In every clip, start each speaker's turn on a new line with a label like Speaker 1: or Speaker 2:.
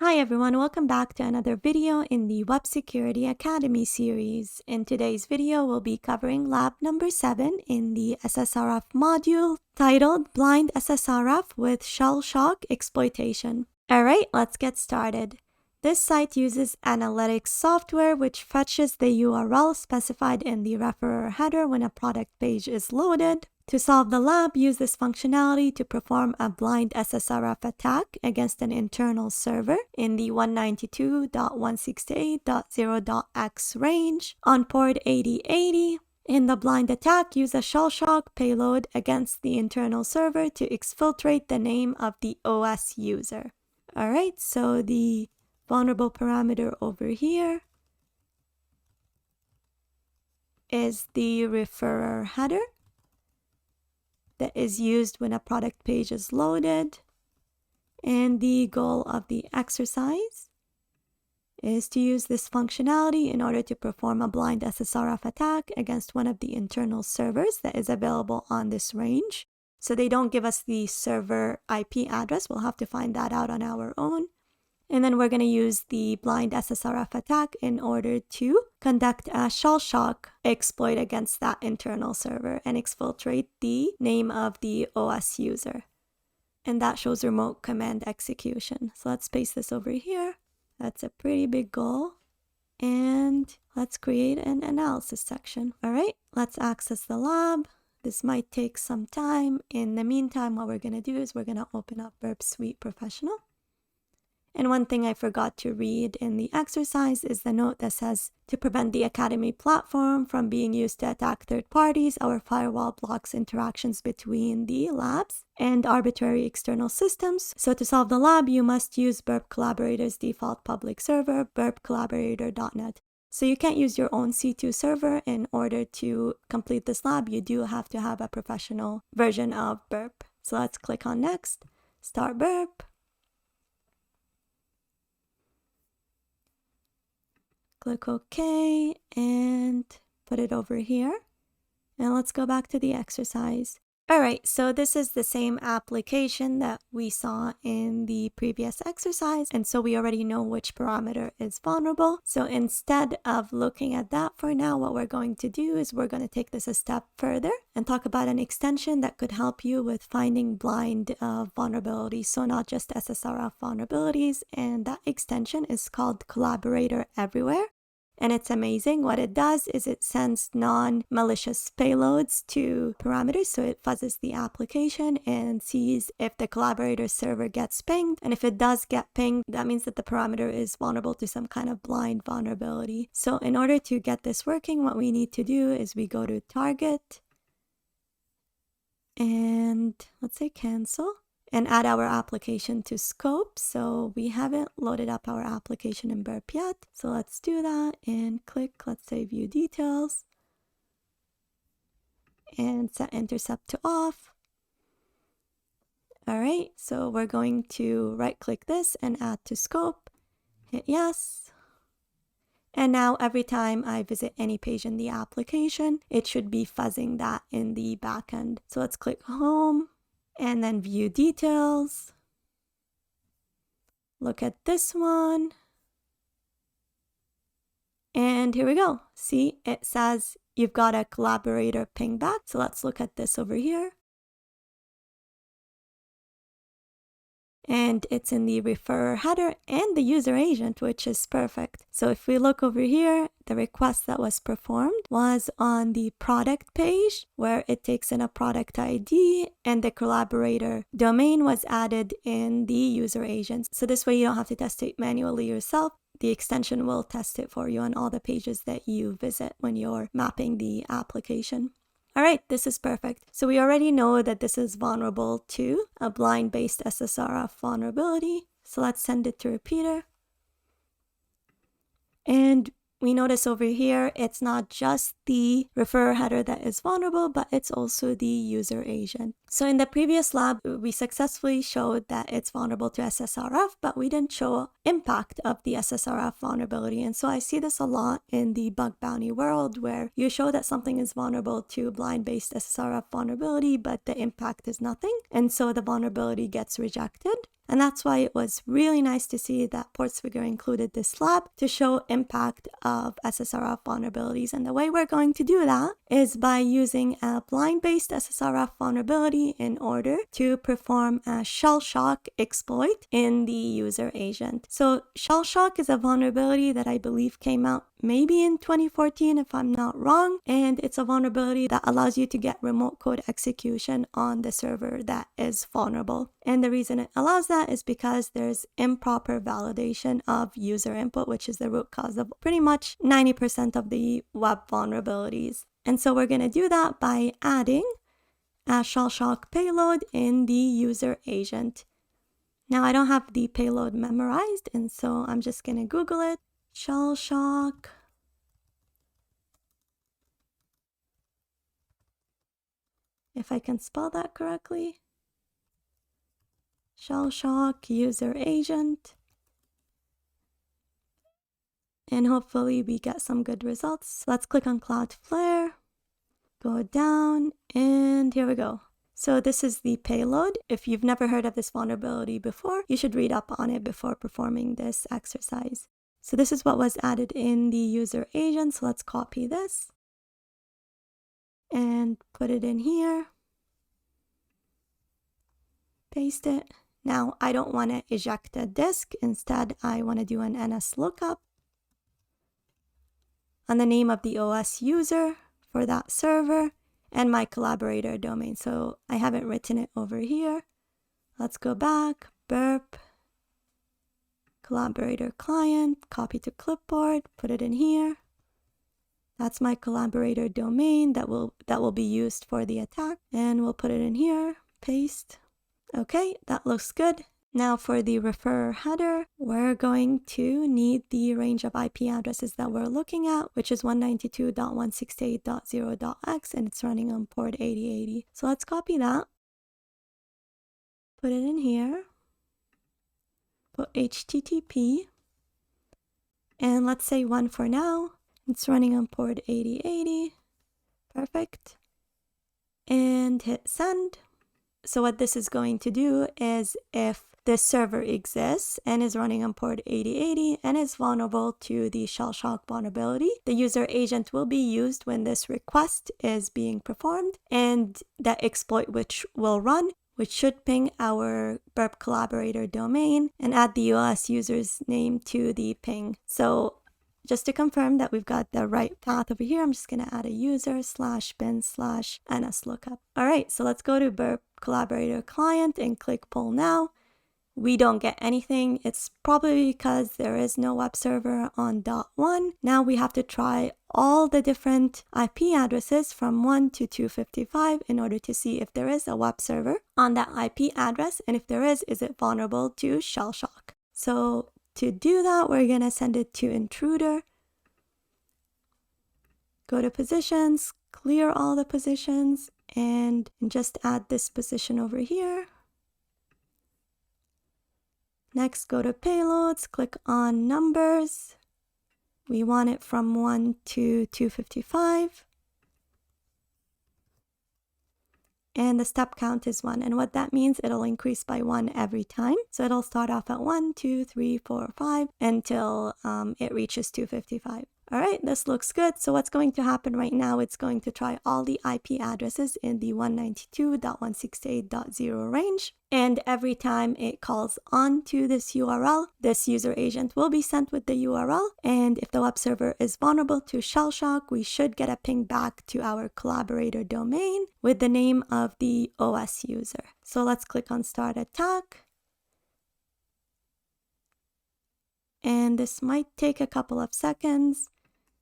Speaker 1: Hi everyone, welcome back to another video in the Web Security Academy series. In today's video, we'll be covering lab number 7 in the SSRF module titled Blind SSRF with Shellshock Exploitation. Alright, let's get started. This site uses analytics software which fetches the URL specified in the referrer header when a product page is loaded. To solve the lab, use this functionality to perform a blind SSRF attack against an internal server in the 192.168.0.x range on port 8080. In the blind attack, use a Shellshock payload against the internal server to exfiltrate the name of the OS user. Alright, so the vulnerable parameter over here is the referrer header that is used when a product page is loaded. And the goal of the exercise is to use this functionality in order to perform a blind SSRF attack against one of the internal servers that is available on this range. So they don't give us the server IP address. We'll have to find that out on our own. And then we're going to use the blind SSRF attack in order to conduct a Shellshock exploit against that internal server and exfiltrate the name of the OS user. And that shows remote command execution. So let's paste this over here. That's a pretty big goal. And let's create an analysis section. All right, let's access the lab. This might take some time. In the meantime, what we're going to do is we're going to open up Burp Suite Professional. And one thing I forgot to read in the exercise is the note that says, to prevent the Academy platform from being used to attack third parties, our firewall blocks interactions between the labs and arbitrary external systems. So to solve the lab, you must use Burp Collaborator's default public server, burpcollaborator.net. So you can't use your own C2 server in order to complete this lab. You do have to have a professional version of Burp. So let's click on Next, Start Burp. Click OK and put it over here. And let's go back to the exercise. Alright, so this is the same application that we saw in the previous exercise. And so we already know which parameter is vulnerable. So instead of looking at that for now, what we're going to do is we're going to take this a step further and talk about an extension that could help you with finding blind vulnerabilities. So not just SSRF vulnerabilities. And that extension is called Collaborator Everywhere. And it's amazing. What it does is it sends non-malicious payloads to parameters. So it fuzzes the application and sees if the collaborator server gets pinged. And if it does get pinged, that means that the parameter is vulnerable to some kind of blind vulnerability. So in order to get this working, what we need to do is we go to Target and let's say Cancel. And add our application to scope. So we haven't loaded up our application in Burp yet. So let's do that and click, let's say View Details. And set Intercept to Off. All right, so we're going to right click this and add to scope. Hit Yes. And now every time I visit any page in the application, it should be fuzzing that in the backend. So let's click Home. And then View Details. Look at this one. And here we go. See, it says you've got a collaborator ping back. So let's look at this over here. And it's in the referrer header and the user agent, which is perfect. So if we look over here, the request that was performed was on the product page where it takes in a product ID and the collaborator domain was added in the user agent. So this way you don't have to test it manually yourself. The extension will test it for you on all the pages that you visit when you're mapping the application. All right, this is perfect. So we already know that this is vulnerable to a blind-based SSRF vulnerability. So let's send it to repeater. And we notice over here, it's not just the referrer header that is vulnerable, but it's also the user agent. So in the previous lab, we successfully showed that it's vulnerable to SSRF, but we didn't show impact of the SSRF vulnerability. And so I see this a lot in the bug bounty world where you show that something is vulnerable to blind-based SSRF vulnerability, but the impact is nothing. And so the vulnerability gets rejected. And that's why it was really nice to see that Portsfigure included this lab to show impact of SSRF vulnerabilities. And the way we're going to do that is by using a blind-based SSRF vulnerability in order to perform a Shellshock exploit in the user agent. So Shellshock is a vulnerability that I believe came out maybe in 2014 if I'm not wrong, and it's a vulnerability that allows you to get remote code execution on the server that is vulnerable. And the reason it allows that is because there's improper validation of user input, which is the root cause of pretty much 90% of the web vulnerabilities. And so we're going to do that by adding a Shellshock payload in the user agent. Now I don't have the payload memorized, and so I'm just going to Google it. Shellshock. If I can spell that correctly. Shellshock user agent. And hopefully we get some good results. So let's click on Cloudflare, go down, and here we go. So this is the payload. If you've never heard of this vulnerability before, you should read up on it before performing this exercise. So this is what was added in the user agent. So let's copy this and put it in here. Paste it. Now I don't want to eject a disk. Instead, I want to do an NS lookup on the name of the OS user for that server and my collaborator domain. So I haven't written it over here. Let's go back, burp, collaborator client, copy to clipboard, put it in here. That's my collaborator domain that will be used for the attack, and we'll put it in here, paste. Okay, that looks good. Now for the referrer header, we're going to need the range of IP addresses that we're looking at, which is 192.168.0.x, and it's running on port 8080. So let's copy that, put it in here, put HTTP, and let's say 1 for now. It's running on port 8080. Perfect. And hit send. So what this is going to do is if this server exists and is running on port 8080 and is vulnerable to the Shellshock vulnerability, the user agent will be used when this request is being performed, and that exploit which will run, which should ping our burp collaborator domain and add the OS user's name to the ping. So just to confirm that we've got the right path over here, I'm just going to add a user /bin/ns lookup. All right, so let's go to burp collaborator client and click pull now. We don't get anything. It's probably because there is no web server on .1. Now we have to try all the different IP addresses from 1 to 255 in order to see if there is a web server on that IP address, and if there is it vulnerable to Shellshock. So to do that, we're going to send it to intruder. Go to positions, clear all the positions, and just add this position over here. Next, go to payloads, click on numbers. We want it from 1 to 255. And the step count is 1. And what that means, it'll increase by 1 every time. So it'll start off at 1, 2, 3, 4, 5 until it reaches 255. All right, this looks good. So what's going to happen right now, it's going to try all the IP addresses in the 192.168.0 range. And every time it calls on to this URL, this user agent will be sent with the URL. And if the web server is vulnerable to Shellshock, we should get a ping back to our collaborator domain with the name of the OS user. So let's click on Start Attack. And this might take a couple of seconds.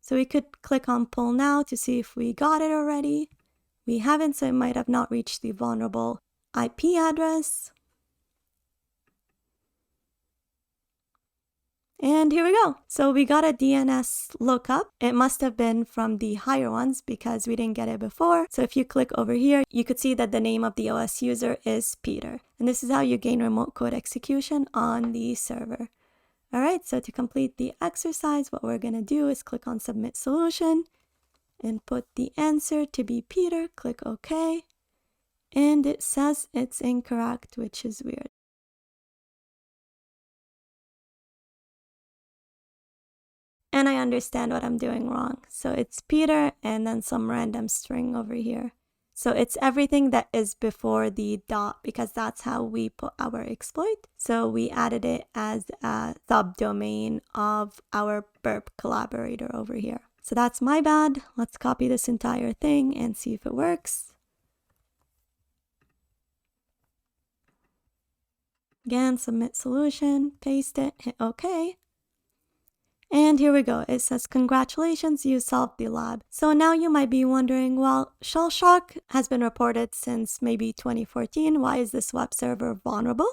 Speaker 1: So we could click on Pull Now to see if we got it already. We haven't, so it might have not reached the vulnerable IP address. And here we go. So we got a DNS lookup. It must have been from the higher ones because we didn't get it before. So if you click over here, you could see that the name of the OS user is Peter. And this is how you gain remote code execution on the server. All right, so to complete the exercise, what we're going to do is click on Submit Solution and put the answer to be Peter. Click OK. And it says it's incorrect, which is weird. And I understand what I'm doing wrong. So it's Peter and then some random string over here. So it's everything that is before the dot because that's how we put our exploit. So we added it as a subdomain of our burp collaborator over here. So that's my bad. Let's copy this entire thing and see if it works. Again, submit solution, paste it, hit OK. And here we go. It says, congratulations, you solved the lab. So now you might be wondering, well, Shellshock has been reported since maybe 2014. Why is this web server vulnerable?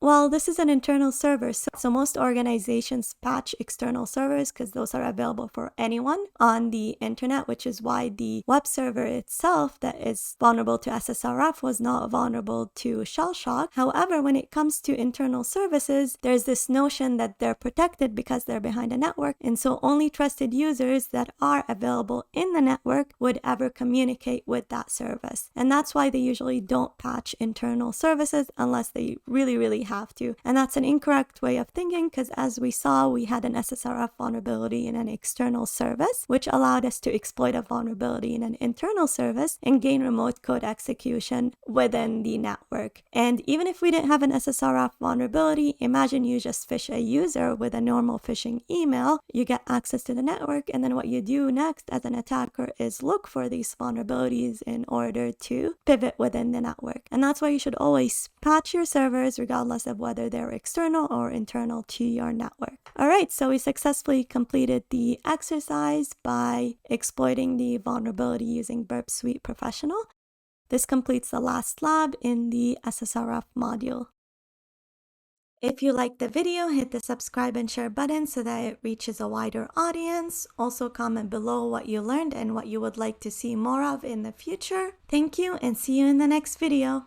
Speaker 1: Well, this is an internal server, so most organizations patch external servers because those are available for anyone on the internet, which is why the web server itself that is vulnerable to SSRF was not vulnerable to Shellshock. However, when it comes to internal services, there's this notion that they're protected because they're behind a network, and so only trusted users that are available in the network would ever communicate with that service. And that's why they usually don't patch internal services unless they really have to. And that's an incorrect way of thinking because as we saw, we had an SSRF vulnerability in an external service, which allowed us to exploit a vulnerability in an internal service and gain remote code execution within the network. And even if we didn't have an SSRF vulnerability, imagine you just phish a user with a normal phishing email, you get access to the network, and then what you do next as an attacker is look for these vulnerabilities in order to pivot within the network. And that's why you should always patch your servers regardless of whether they're external or internal to your network. All right, so we successfully completed the exercise by exploiting the vulnerability using Burp Suite Professional. This completes the last lab in the SSRF module. If you liked the video, hit the subscribe and share button so that it reaches a wider audience. Also comment below what you learned and what you would like to see more of in the future. Thank you and see you in the next video.